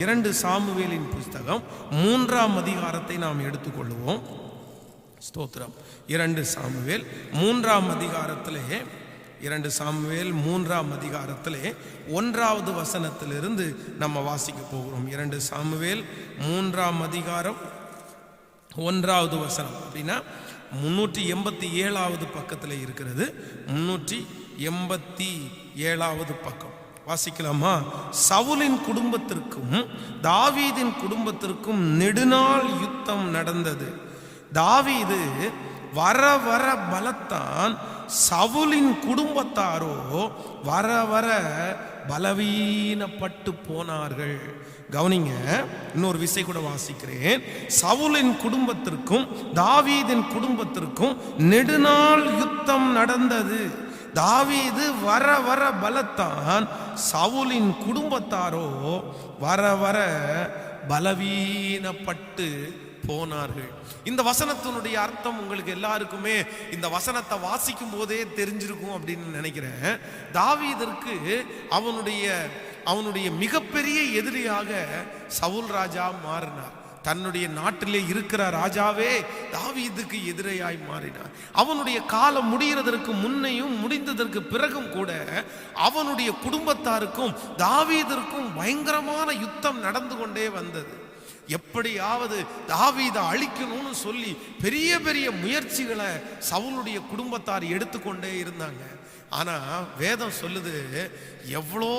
2 சாமுவேலின் புஸ்தகம் 3ஆம் அதிகாரத்தை நாம் எடுத்துக்கொள்வோம். ஸ்தோத்திரம். 2 சாமுவேல் 3ஆம் அதிகாரத்திலே 2 சாமுவேல் 3ஆம் அதிகாரத்திலே 1வது வசனத்திலிருந்து நம்ம வாசிக்க போகிறோம். 2 சாமுவேல் 3ஆம் அதிகாரம் 1வது வசனம் அப்படின்னா 387வது பக்கத்தில் இருக்கிறது. 387வது பக்கம் வாசிக்கலாமா? சவுலின் குடும்பத்திற்கும் தாவீதின் குடும்பத்திற்கும் நெடுநாள் யுத்தம் நடந்தது. தாவீது வர வர பலத்தான், சவுலின் குடும்பத்தாரோ வர வர பலவீனப்பட்டு போனார்கள். கவனிங்க, இன்னொரு விசை கூட வாசிக்கிறேன். சவுலின் குடும்பத்திற்கும் தாவீதின் குடும்பத்திற்கும் நெடுநாள் யுத்தம் நடந்தது. தாவீது வர வர பலத்தான், சவுலின் குடும்பத்தாரோ வர வர பலவீனப்பட்டு போனார்கள். இந்த வசனத்தினுடைய அர்த்தம் உங்களுக்கு எல்லாருக்குமே இந்த வசனத்தை வாசிக்கும் போதே தெரிஞ்சிருக்கும் அப்படின்னு நினைக்கிறேன். தாவீதிற்கு அவனுடைய மிகப்பெரிய எதிரியாக சவுல் ராஜா மாறினார். தன்னுடைய நாட்டிலே இருக்கிற ராஜாவே தாவீதுக்கு எதிரையாய் மாறினார். அவனுடைய காலம் முடிகிறதற்கு முன்னையும் முடிந்ததற்கு பிறகும் கூட அவனுடைய குடும்பத்தாருக்கும் தாவீதிற்கும் பயங்கரமான யுத்தம் நடந்து கொண்டே வந்தது. எப்படியாவது தாவீதை அழிக்கணும்னு சொல்லி பெரிய பெரிய முயற்சிகளை சவுலுடைய குடும்பத்தார் எடுத்துக்கொண்டே இருந்தாங்க. ஆனா வேதம் சொல்லுது, எவ்வளோ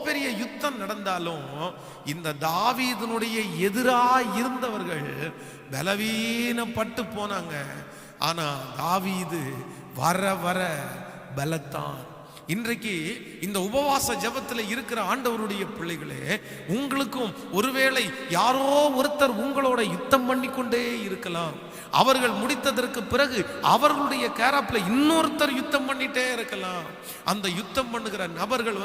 பெரிய யுத்தம் நடந்தாலும் இந்த தாவீதினுடைய எதிராக இருந்தவர்கள் பலவீனப்பட்டு போனாங்க. ஆனா தாவீது வர வர பலத்தான். இன்றைக்கு இந்த உபவாச ஜெபத்தில் இருக்கிற ஆண்டவருடைய பிள்ளைகளே, உங்களுக்கும் ஒருவேளை யாரோ ஒருத்தர் உங்களோட யுத்தம் பண்ணி கொண்டே இருக்கலாம். அவர்கள் முடித்ததற்கு பிறகு அவர்களுடைய கேராப்ல இன்னொருத்தர் யுத்தம் பண்ணிட்டே இருக்கலாம். அந்த யுத்தம் பண்ணுகிற நபர்கள்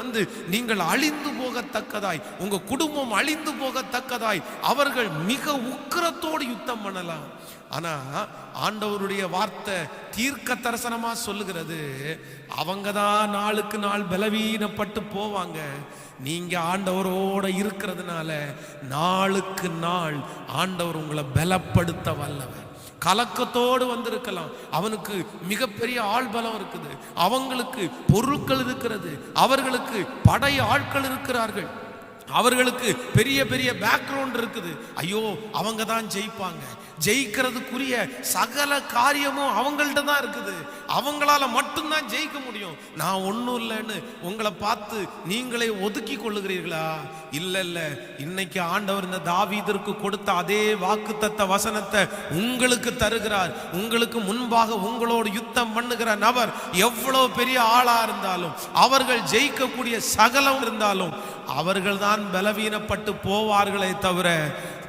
நீங்கள் அழிந்து போகத்தக்கதாய், உங்க குடும்பம் அழிந்து போகத்தக்கதாய் அவர்கள் மிக உக்கிரத்தோடு யுத்தம் பண்ணலாம். ஆனா ஆண்டவருடைய வார்த்தை தீர்க்க தரிசனமா சொல்லுகிறது, அவங்க தான் நாளுக்கு நாள் பலவீனப்பட்டு போவாங்க. நீங்க ஆண்டவரோட இருக்கிறதுனால நாளுக்கு நாள் ஆண்டவர் உங்களை பலப்படுத்த வல்லவர். கலக்கத்தோடு வந்திருக்கலாம், அவனுக்கு மிகப்பெரிய ஆள் பலம் இருக்குது, அவங்களுக்கு பொருட்கள் இருக்கிறது, அவர்களுக்கு படை ஆட்கள் இருக்கிறார்கள், அவர்களுக்கு பெரிய பெரிய பேக்ரவுண்ட் இருக்குது. ஐயோ அவங்க தான் ஜெயிப்பாங்க, ஜெயிக்கிறதுக்குரிய சகல காரியமும் அவங்கள்ட்ட தான் இருக்குது, அவங்களால மட்டும்தான் ஜெயிக்க முடியும், நான் ஒன்றும் இல்லைன்னு உங்களை பார்த்து நீங்களே ஒதுக்கி கொள்ளுகிறீர்களா? இல்ல இல்ல, இன்னைக்கு ஆண்டவர் இந்த தாவீதிற்கு கொடுத்த அதே வாக்குத்தத்த வசனத்தை உங்களுக்கு தருகிறார். உங்களுக்கு முன்பாக உங்களோடு யுத்தம் பண்ணுகிற நபர் எவ்வளவு பெரிய ஆளா இருந்தாலும், அவர்கள் ஜெயிக்கக்கூடிய சகலம் இருந்தாலும் அவர்கள் தான் பலவீனப்பட்டு போவார்களே தவிர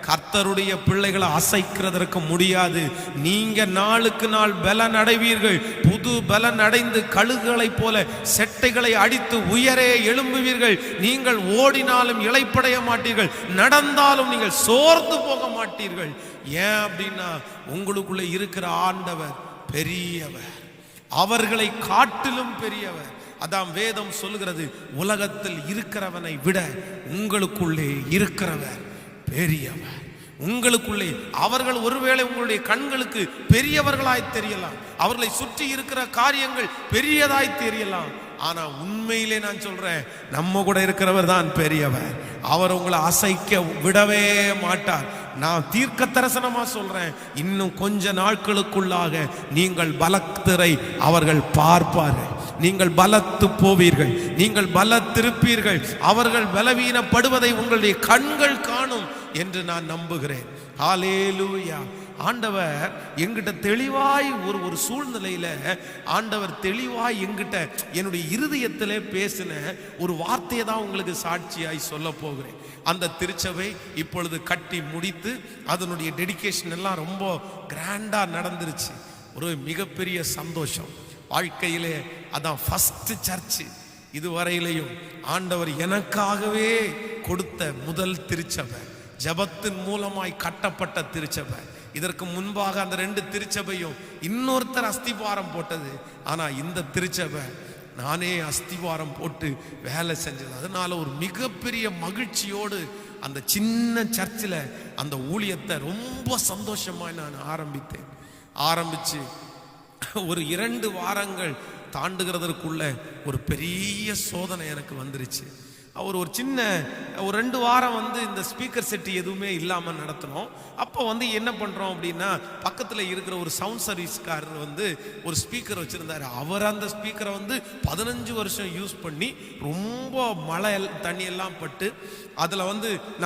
கர்த்தருடைய பிள்ளைகளை அசைக்கிறதற்கு முடியாது. நீங்க நாளுக்கு நாள் பலன் அடைவீர்கள். புது பலன் அடைந்து கழுகுகளை போல செட்டைகளை அடித்து உயரே எழும்புவீர்கள். நீங்கள் ஓடினாலும் இளைப்படைய மாட்டீர்கள், நடந்தாலும் நீங்கள் சோர்ந்து போக மாட்டீர்கள். ஏன் அப்படின்னா உங்களுக்குள்ள இருக்கிற ஆண்டவர் பெரியவர், அவர்களை காட்டிலும் பெரியவர். அதான் வேதம் சொல்லுகிறது, உலகத்தில் இருக்கிறவனை விட உங்களுக்குள்ளே இருக்கிறவர் பெரியவர். உங்களுக்குள்ளே அவர்கள் ஒருவேளை உங்களுடைய கண்களுக்கு பெரியவர்களாய் தெரியலாம், அவர்களை சுற்றி இருக்கிற காரியங்கள் பெரியதாய் தெரியலாம். ஆனா உண்மையிலே நான் சொல்றேன், நம்ம கூட இருக்கிறவர் தான் பெரியவர். அவர் உங்களை அசைக்க விடவே மாட்டார். நான் தீர்க்க தரிசனமா சொல்றேன், இன்னும் கொஞ்ச நாட்களுக்குள்ளாக நீங்கள் பலத்திரை அவர்கள் பார்ப்பார்கள். நீங்கள் பலத்து போவீர்கள், நீங்கள் பலத்திருப்பீர்கள். அவர்கள் பலவீனப்படுவதை உங்களுடைய கண்கள் காணும் என்று நான் நம்புகிறேன். ஹல்லேலூயா. ஆண்டவர் எங்கிட்ட தெளிவாய் ஒரு சூழ்நிலையில ஆண்டவர் தெளிவாய் எங்கிட்ட என்னுடைய இருதயத்திலே பேசின ஒரு வார்த்தையை தான் உங்களுக்கு சாட்சியாய் சொல்ல போகிறேன். அந்த திருச்சபை இப்பொழுது கட்டி முடித்து அதனுடைய டெடிகேஷன் எல்லாம் ரொம்ப கிராண்டா நடந்துருச்சு. ஒரு மிகப்பெரிய சந்தோஷம் வாழ்க்கையிலே. அதான் ஃபர்ஸ்ட் சர்ச்சு இதுவரையிலையும் ஆண்டவர் எனக்காகவே கொடுத்த முதல் திருச்சபை, ஜபத்தின் மூலமாய் கட்டப்பட்ட திருச்சபை. இதற்கு முன்பாக அந்த 2 திருச்சபையும் இன்னொருத்தர் அஸ்திபாரம் போட்டது. ஆனா இந்த திருச்சபை நானே அஸ்திவாரம் போட்டு வேலை செஞ்சது. அதனால ஒரு மிகப்பெரிய மகிழ்ச்சியோடு அந்த சின்ன சர்ச்சில் அந்த ஊழியத்தை ரொம்ப சந்தோஷமாக நான் ஆரம்பிச்சு ஒரு 2 வாரங்கள் தாண்டுகிறதற்குள்ள ஒரு பெரிய சோதனை எனக்கு வந்துருச்சு. ஒரு சின்ன 2 வாரம் இந்த ஸ்பீக்கர் செட் எதுவுமே இல்லாமல் நடத்தினோம். அப்போ என்ன பண்ணுறோம் அப்படின்னா, பக்கத்தில் இருக்கிற ஒரு சவுண்ட் சர்வீஸ்காரர் ஒரு ஸ்பீக்கர் வச்சுருந்தார். அவர் அந்த ஸ்பீக்கரை 15 வருஷம் யூஸ் பண்ணி ரொம்ப மழை தண்ணியெல்லாம் பட்டு அதில்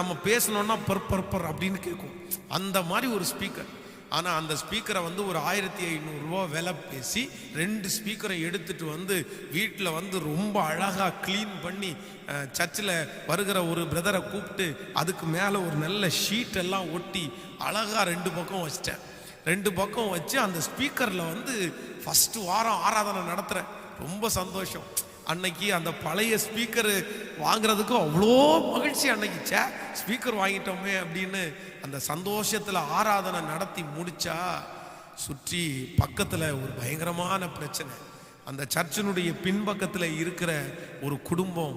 நம்ம பேசணுன்னா பர் அப்படின்னு கேட்கும். அந்த மாதிரி ஒரு ஸ்பீக்கர். ஆனால் அந்த ஸ்பீக்கரை ஒரு 1500 ரூபா விலை பேசி 2 ஸ்பீக்கரை எடுத்துட்டு வீட்டில் ரொம்ப அழகாக க்ளீன் பண்ணி சர்ச்சில் வருகிற ஒரு பிரதரை கூப்பிட்டு அதுக்கு மேலே ஒரு நல்ல ஷீட் எல்லாம் ஒட்டி அழகாக 2 பக்கம் வச்சிட்டேன். 2 பக்கம் வச்சு அந்த ஸ்பீக்கரில் ஃபஸ்ட்டு வாரம் ஆராதனை நடத்துகிறேன். ரொம்ப சந்தோஷம். அன்னைக்கு அந்த பழைய ஸ்பீக்கர் வாங்குறதுக்கு அவ்வளோ மகிழ்ச்சி. அன்னைக்கு ஸ்பீக்கர் வாங்கிட்டோமே அப்படின்னு அந்த சந்தோஷத்தில் ஆராதனை நடத்தி முடிச்சா சுற்றி பக்கத்தில் ஒரு பயங்கரமான பிரச்சனை. அந்த சர்ச்சினுடைய பின்பக்கத்தில் இருக்கிற ஒரு குடும்பம்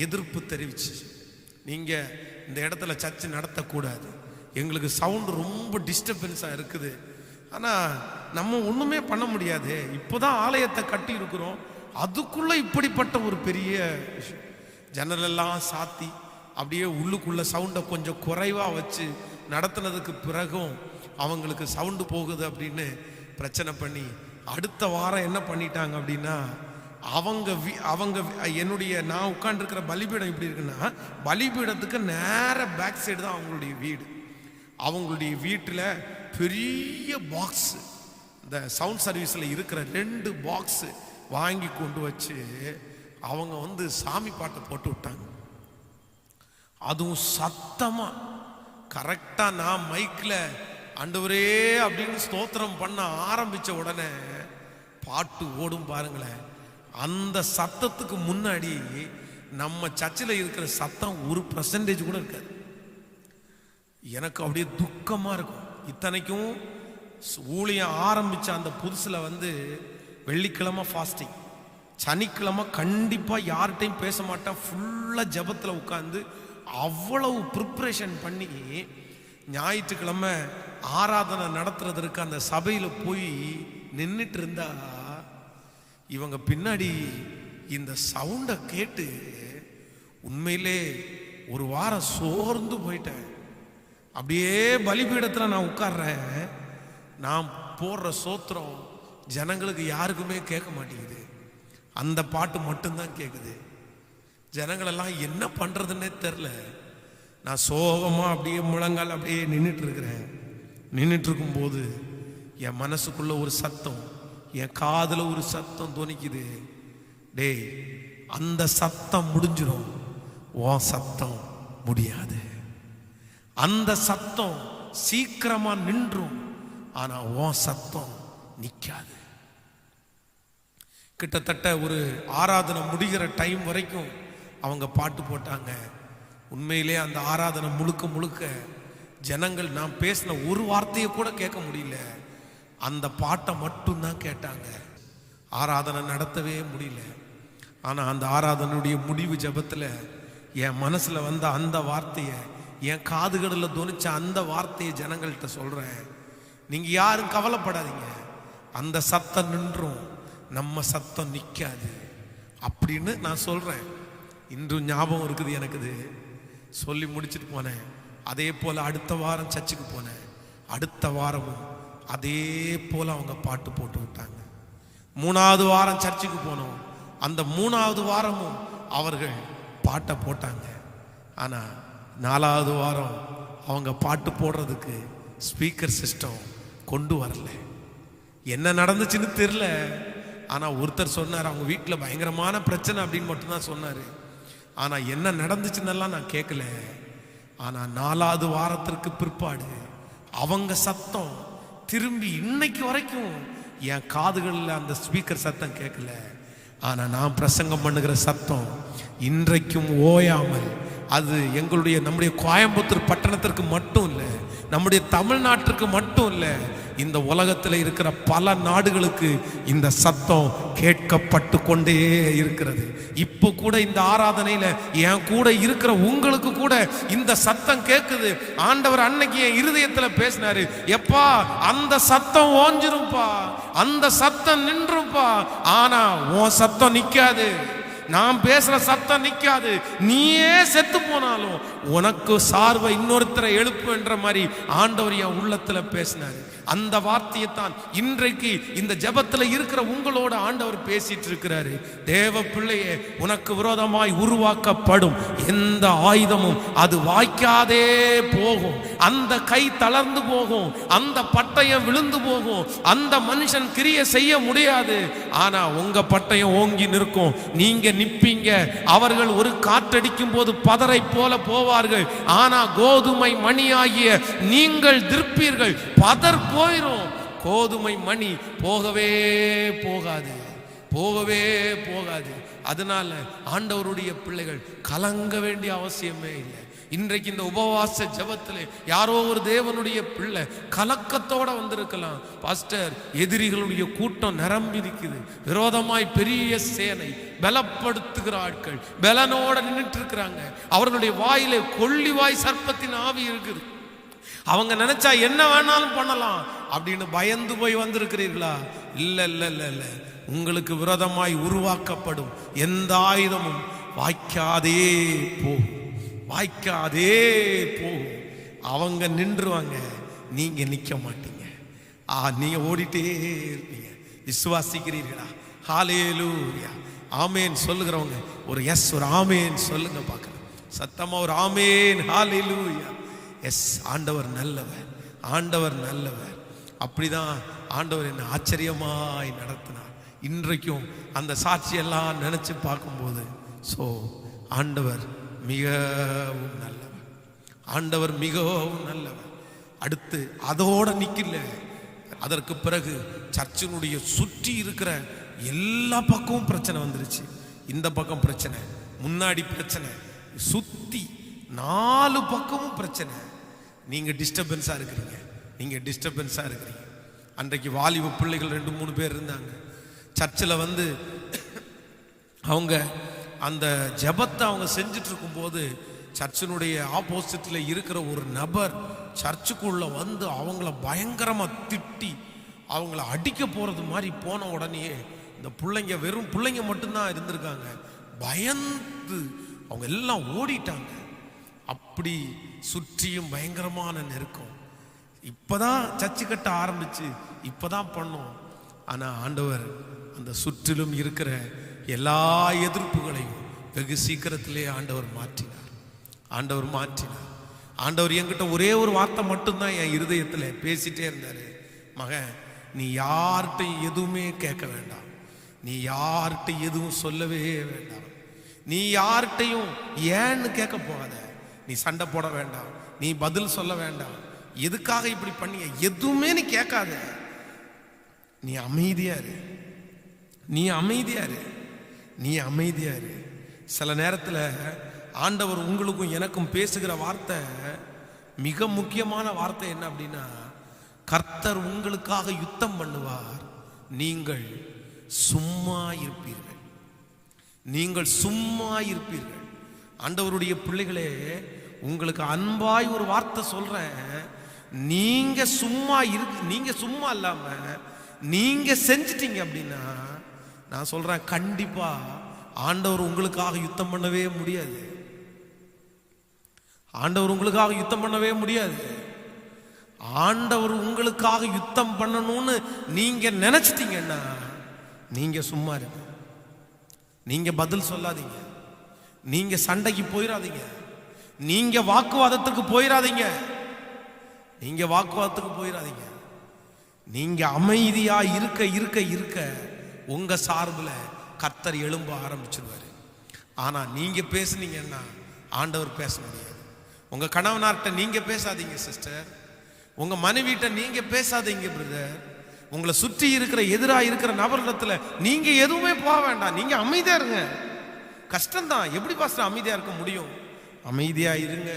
எதிர்ப்பு தெரிவிச்சு, நீங்கள் இந்த இடத்துல சர்ச்சு நடத்தக்கூடாது, எங்களுக்கு சவுண்டு ரொம்ப டிஸ்டர்பன்ஸாக இருக்குது. ஆனால் நம்ம ஒன்றுமே பண்ண முடியாது, இப்போதான் ஆலயத்தை கட்டி இருக்கிறோம், அதுக்குள்ள இப்படிப்பட்ட ஒரு பெரிய விஷயம். ஜன்னலெல்லாம் சாத்தி அப்படியே உள்ளுக்குள்ள சவுண்டை கொஞ்சம் குறைவாக வச்சு நடத்துனதுக்கு பிறகும் அவங்களுக்கு சவுண்டு போகுது அப்படின்னு பிரச்சனை பண்ணி அடுத்த வாரம் என்ன பண்ணிட்டாங்க அப்படின்னா, அவங்க என்னுடைய நான் உட்காந்துருக்கிற பலிபீடம் எப்படி இருக்குன்னா, பலிபீடத்துக்கு நேர பேக் சைடு தான் அவங்களுடைய வீடு. அவங்களுடைய வீட்டில் பெரிய பாக்ஸ், இந்த சவுண்ட் சர்வீஸில் இருக்கிற 2 பாக்ஸ் வாங்கி கொண்டு வச்சு அவங்க சாமி பாட்டை போட்டு விட்டாங்க. அதுவும் சத்தமாக கரெக்டாக நான் மைக்கில் ஆண்டவரே அப்படின்னு ஸ்தோத்திரம் பண்ண ஆரம்பித்த உடனே பாட்டு ஓடும் பாருங்களேன். அந்த சத்தத்துக்கு முன்னாடி நம்ம சர்ச்சில் இருக்கிற சத்தம் 1% கூட இருக்காது. எனக்கு அப்படியே துக்கமாக இருக்கும். இத்தனைக்கும் ஊழியம் ஆரம்பித்த அந்த புதுசில் வெள்ளிக்கிழமை ஃபாஸ்டிங், சனிக்கிழமை கண்டிப்பாக யார்கிட்டையும் பேச மாட்டேன், ஃபுல்லாக ஜபத்தில் உட்காந்து அவ்வளவு ப்ரிப்ரேஷன் பண்ணி ஞாயிற்றுக்கிழமை ஆராதனை நடத்துறதற்கு அந்த சபையில் போய் நின்றுட்டு இருந்தா இவங்க பின்னாடி இந்த சவுண்டை கேட்டு உண்மையிலே ஒரு வாரம் சோர்ந்து போயிட்டேன். அப்படியே பலிபீடத்தில் நான் உட்கார்றேன், நான் போடுற சோத்திரம் ஜனங்களுக்கு யாருக்குமே கேட்க மாட்டேங்குது, அந்த பாட்டு மட்டும்தான் கேட்குது. ஜனங்களெல்லாம் என்ன பண்ணுறதுன்னே தெரில. நான் சோகமாக அப்படியே முழங்கால் அப்படியே நின்றுட்டு இருக்கும்போது என் மனசுக்குள்ள ஒரு சத்தம், என் காதில் ஒரு சத்தம் துணிக்குது, டேய் அந்த சத்தம் முடிஞ்சிடும், உன் சத்தம் முடியாது. அந்த சத்தம் சீக்கிரமா நின்றும், ஆனா உன் சத்தம் நிற்காது. கிட்டத்தட்ட ஒரு ஆராதனை முடிகிற டைம் வரைக்கும் அவங்க பாட்டு போட்டாங்க. உண்மையிலே அந்த ஆராதனை முழுக்க ஜனங்கள் நான் பேசின ஒரு வார்த்தையை கூட கேட்க முடியல, அந்த பாட்டை மட்டும்தான் கேட்டாங்க. ஆராதனை நடத்தவே முடியல. ஆனால் அந்த ஆராதனையுடைய முடிவு ஜபத்தில் என் மனசில் வந்த அந்த வார்த்தையை, என் காதுகளில் துணிச்ச அந்த வார்த்தையை ஜனங்கள்கிட்ட சொல்கிறேன். நீங்கள் யாரும் கவலைப்படாதீங்க, அந்த சத்தம் நின்றும், நம்ம சத்தம் நிற்காது அப்படின்னு நான் சொல்கிறேன். இன்றும் ஞாபகம் இருக்குது எனக்கு. சொல்லி முடிச்சுட்டு போனேன். அதே போல் அடுத்த வாரம் சர்ச்சுக்கு போனேன். அடுத்த வாரமும் அதே போல் அவங்க பாட்டு போட்டு விட்டாங்க. 3வது வாரம் சர்ச்சுக்கு போனோம். அந்த 3வது வாரமும் அவர்கள் பாட்டை போட்டாங்க. ஆனால் 4வது வாரம் அவங்க பாட்டு போடுறதுக்கு ஸ்பீக்கர் சிஸ்டம் கொண்டு வரல. என்ன நடந்துச்சுன்னு தெரில. ஆனால் ஒருத்தர் சொன்னார், அவங்க வீட்டில் பயங்கரமான பிரச்சனை அப்படின்னு மட்டும்தான் சொன்னார். ஆனால் என்ன நடந்துச்சுன்னெல்லாம் நான் கேட்கல. ஆனால் 4வது வாரத்திற்கு பிற்பாடு அவங்க சத்தம் திரும்பி இன்னைக்கு வரைக்கும் என் காதுகளில் அந்த ஸ்பீக்கர் சத்தம் கேட்கல. ஆனால் நான் பிரசங்கம் பண்ணுகிற சத்தம் இன்றைக்கும் ஓயாமல், அது நம்முடைய கோயம்புத்தூர் பட்டணத்திற்கு மட்டும் இல்லை, நம்முடைய தமிழ்நாட்டிற்கு மட்டும் இல்லை, இந்த உலகத்தில் இருக்கிற பல நாடுகளுக்கு இந்த சத்தம் கேட்கப்பட்டு கொண்டே இருக்கிறது. இப்போ கூட இந்த ஆராதனையில என் கூட இருக்கிற உங்களுக்கு கூட இந்த சத்தம் கேட்குது. ஆண்டவர் அன்னைக்கு என் இருதயத்தில் பேசினாரு, எப்பா அந்த சத்தம் ஓஞ்சிருப்பா, அந்த சத்தம் நின்றுப்பா, ஆனா உன் சத்தம் நிக்காது, நான் பேசுற சத்தம் நிக்காது. நீயே செத்து போனாலும் உனக்கு சார்பை இன்னொருத்தரை எழுப்புன்ற மாதிரி ஆண்டவர் என் உள்ளத்துல பேசினாரு. அந்த வார்த்தையை தான் இன்றைக்கு இந்த ஜெபத்துல இருக்கிற உங்களோட ஆண்டவர் பேசிட்டு இருக்கிறாரு. தேவ பிள்ளையே, உனக்கு விரோதமாய் உருவாக்கப்படும் எந்த ஆயுதமும் அது வாய்க்காதே போகும். அந்த கை தளர்ந்து போகும், அந்த பட்டயம் விழுந்து போகும், அந்த மனுஷன் கிரியை செய்ய முடியாது. ஆனா உங்க பட்டயம் ஓங்கி நிற்கும், நீங்க நிப்பீங்க. அவர்கள் ஒரு காற்றடிக்கும் போது பதரை போல போவார்கள், ஆனா கோதுமை மணியாகிய நீங்கள் திருப்பீர்கள். பதர் போயிரும், கோதுமை மணி போகவே போகாது, போகவே போகாது. அதனால ஆண்டவருடைய பிள்ளைகள் கலங்க வேண்டிய அவசியமே இல்லை. இன்றைக்கு இந்த உபவாச ஜெபத்திலே யாரோ ஒரு தேவனுடைய பிள்ளை கலக்கத்தோட வந்திருக்கலாம். பாஸ்டர், எதிரிகளுடைய கூட்டம் நிரம்பி இருக்குது, விரோதமாய் பெரிய சேனை, பலப்படுத்துகிற ஆட்கள் பலனோட நின்றுட்டு இருக்கிறாங்க. அவர்களுடைய வாயிலே கொள்ளிவாய் சர்ப்பத்தின் ஆவி இருக்குது. அவங்க நினைச்சா என்ன வேணாலும் பண்ணலாம் அப்படின்னு பயந்து போய் வந்திருக்கிறீர்களா? இல்ல இல்ல இல்ல இல்ல, உங்களுக்கு விரோதமாய் உருவாக்கப்படும் எந்த ஆயுதமும் வாய்க்காதே போகும், வாய்க்காதே போகும். அவங்க நின்றுவாங்க, நீங்க நிக்க மாட்டீங்க. நீங்க ஓடிட்டே இருப்பீங்க. விசுவாசிக்கிறீர்களா? ஹல்லேலூயா, ஆமேன் சொல்லுகிறவங்க ஒரு எஸ், ஒரு ஆமேன் சொல்லுங்க பார்க்கலாம். சத்தமா ஒரு ஆமேன். ஹல்லேலூயா. எஸ், ஆண்டவர் நல்லவர், ஆண்டவர் நல்லவர். அப்படிதான் ஆண்டவர் என்ன ஆச்சரியமாய் நடத்தினார். இன்றைக்கும் அந்த சாட்சியெல்லாம் நினைச்சு பார்க்கும்போது ஆண்டவர் மிகவும் நல்லவர், ஆண்டவர் மிகவும் நல்லவர். அடுத்து அதோட நிக்கல, அதற்கு பிறகு சர்ச்சினுடைய சுற்றி இருக்கிற எல்லா பக்கமும் பிரச்சனை வந்துருச்சு. இந்த பக்கம் பிரச்சனை, முன்னாடி பிரச்சனை, சுத்தி 4 பக்கமும் பிரச்சனை. நீங்க டிஸ்டர்பன்ஸா இருக்கிறீங்க, நீங்க டிஸ்டர்பன்ஸா இருக்கிறீங்க. அன்றைக்கு வாலிப பிள்ளைகள் 2-3 பேர் இருந்தாங்க. சர்ச்சில் வந்து அவங்க அந்த ஜெபத்தை அவங்க செஞ்சுட்டு இருக்கும்போது சர்ச்சினுடைய ஆப்போசிட்ல இருக்கிற ஒரு நபர் சர்ச்சுக்குள்ள வந்து அவங்கள பயங்கரமா திட்டி அவங்கள அடிக்க போறது மாதிரி போன உடனே இந்த பிள்ளைங்க, வெறும் பிள்ளைங்க மட்டும்தான் இருந்திருக்காங்க, பயந்து அவங்க எல்லாம் ஓடிட்டாங்க. அப்படி சுற்றியும் பயங்கரமான நெருக்கம். இப்பதான் சர்ச்சு கட்ட ஆரம்பிச்சு, இப்பதான் பண்ணோம். ஆனா ஆண்டவர் அந்த சுற்றிலும் இருக்கிற எல்லா எதிர்ப்புகளையும் வெகு சீக்கிரத்திலே ஆண்டவர் மாற்றினார், ஆண்டவர் மாற்றினார். ஆண்டவர் என்கிட்ட ஒரே ஒரு வார்த்தை மட்டும்தான் என் இருதயத்தில் பேசிட்டே இருந்தாரு. மகன், நீ யார்கிட்டையும் எதுவுமே கேட்க வேண்டாம், நீ யார்கிட்டையும் எதுவும் சொல்லவே வேண்டாம், நீ யார்கிட்டையும் ஏன்னு கேட்க போகாத, நீ சண்டை போட வேண்டாம், நீ பதில் சொல்ல வேண்டாம், எதுக்காக இப்படி பண்ணீங்க எதுவுமே நீ கேட்காத, நீ அமைதியா இரு, நீ அமைதியா இரு, நீ அமைதியா இரு. சில நேரத்தில் ஆண்டவர் உங்களுக்கும் எனக்கும் பேசுகிற வார்த்தை மிக முக்கியமான வார்த்தை என்ன அப்படின்னா, கர்த்தர் உங்களுக்காக யுத்தம் பண்ணுவார், நீங்கள் சும்மா இருப்பீர்கள், நீங்கள் சும்மா இருப்பீர்கள். ஆண்டவருடைய பிள்ளைகளே, உங்களுக்கு அன்பாய் ஒரு வார்த்தை சொல்றேன், நீங்க சும்மா நீங்க சும்மா இல்லாம நீங்க செஞ்சிட்டீங்க அப்படின்னா நான் சொல்றேன், கண்டிப்பா ஆண்டவர் உங்களுக்காக யுத்தம் பண்ணவே முடியாது, ஆண்டவர் உங்களுக்காக யுத்தம் பண்ணவே முடியாது. ஆண்டவர் உங்களுக்காக யுத்தம் பண்ணணும்னு நீங்க நினைச்சிட்டீங்கன்னா நீங்க சும்மா இருங்க, நீங்க பதில் சொல்லாதீங்க, நீங்க சண்டைக்கு போயிடாதீங்க, நீங்க வாக்குவாதத்துக்கு போயிடாதீங்க, நீங்க வாக்குவாதத்துக்கு போயிடாதீங்க. நீங்க அமைதியா இருக்க இருக்க இருக்க உங்க சார்பில் கர்த்தர் எழும்ப ஆரம்பிச்சிருவாரு. ஆனா நீங்க பேசுனீங்கன்னா ஆண்டவர் பேச முடியாது. உங்க கணவனார்கிட்ட நீங்க பேசாதீங்க சிஸ்டர், உங்க மனைவிட்ட நீங்க பேசாதீங்க பிரதர், உங்களை சுற்றி இருக்கிற எதிராக இருக்கிற நபரிடத்துல நீங்க எதுவுமே போக வேண்டாம், நீங்க அமைதியா இருங்க. கஷ்டம்தான், எப்படி பாஸ்டர் அமைதியா இருக்க முடியும்? அமைதியா இருங்க,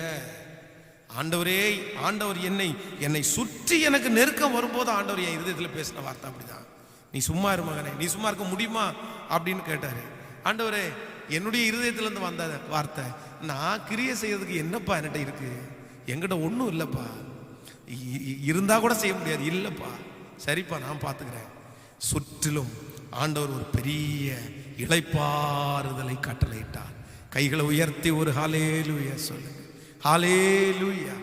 ஆண்டவரே, ஆண்டவர் என்னை சுற்றி எனக்கு நெருக்கம் வரும்போது ஆண்டவர் என் இருதயத்தில் பேசின வார்த்தை அப்படிதான். நீ சும்மா இரு மகனே, நீ சும்மா இருக்க முடியுமா அப்படின்னு கேட்டாரு. ஆண்டவரே, என்னுடைய இருதயத்திலேருந்து வந்த வார்த்தை, நான் கிரியை செய்யறதுக்கு என்னப்பா என்கிட்ட இருக்கு? என்கிட்ட ஒன்றும் இல்லைப்பா, இருந்தா கூட செய்ய முடியாது. இல்லைப்பா, சரிப்பா, நான் பார்த்துக்கிறேன். சுற்றிலும் ஆண்டவர் ஒரு பெரிய இளைப்பாறுதலை கட்டளையிட்டார். கைகளை உயர்த்தி ஒரு ஹல்லேலூயா சொல்லுங்க. ஹல்லேலூயா.